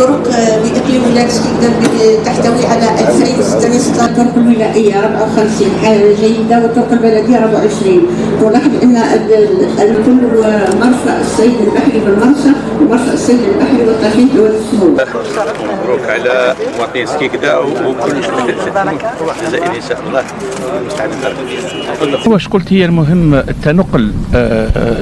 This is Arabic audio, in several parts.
طرق بإقليم ولاية سكيكدا تحتوي على 2616 طرق الولائية 54 جيدة، والطرق البلدية 24. تلاحظ أن الكل مرفأ الصيد البحري بالمرسى ومرفأ الصيد البحري والطحين في وادي السمو. مبروك على مواطنين سكيكدا وكل الجزائريين إن شاء الله. واش قلت هي المهم التنقل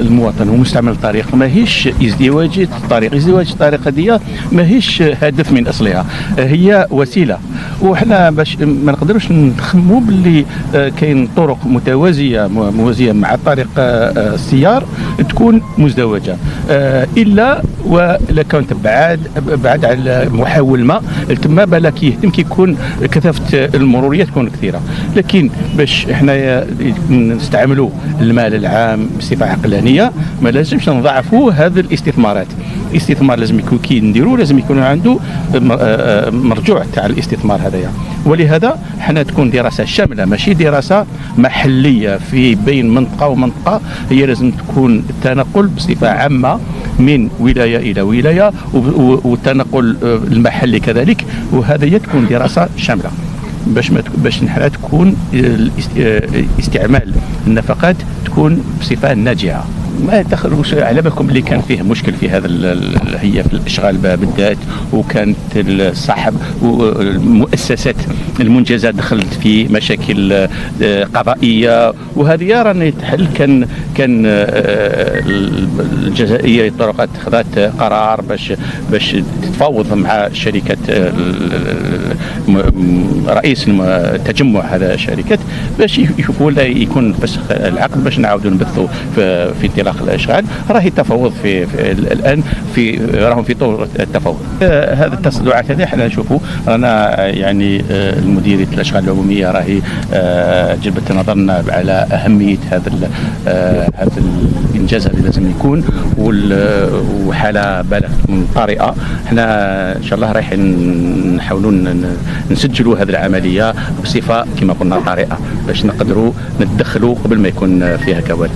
المواطن ومستعمل الطريق ماهيش ازدواجية الطريق. ازدواج الطريق هذه ماهيش هدف من اصلها، هي وسيله. وحنا باش ما نقدروش نخمو باللي كاين طرق موازيه مع طريق السيار تكون مزدوجه، الا ولا كانت بعد على محاول ما تما بالك يهتم كيكون كثافه المروريه تكون كثيره. لكن باش احنا نستعملوا المال العام بصفه عقلانيه ما لازمش نضاعفوا هذه الاستثمارات. الاستثمار لازم يكون كي نديروا لازم يكون عنده مرجوع تاع الاستثمار هذايا. ولهذا حنا تكون دراسه شامله ماشي دراسه محليه في بين منطقه ومنطقه، هي لازم تكون التنقل بصفه عامه من ولايه الى ولايه والتنقل المحلي كذلك، وهذه تكون دراسه شامله باش نحنا تكون استعمال النفقات تكون بصفه ناجعه. ما دخلوش على بالكم اللي كان فيه مشكل في هذا هي في الاشغال بالذات، وكانت الصاحب والمؤسسات المنجزه دخلت في مشاكل قضائيه، وهذه راني تحل. كان الجزائريه للطرقات اتخذت قرار باش تتفاوض مع شركه رئيس تجمع هذا الشركات باش يشوفوا لا يكون فسخ العقد باش نعاودوا نبثوا في انطلاق الاشغال. راهي التفاوض في الان راهم في طور التفاوض. هذا التصدعات هذه احنا نشوفوا رانا يعني المديريه الاشغال العموميه راهي جلبت نظرنا على اهميه هذا الانجاز اللي لازم يكون، وحاله بالغ من طارئه. احنا ان شاء الله رايحين نحاولوا نسجلوا هذه العمليه بصفه كما قلنا طارئه باش نقدروا نتدخلوا قبل ما يكون فيها كوارث.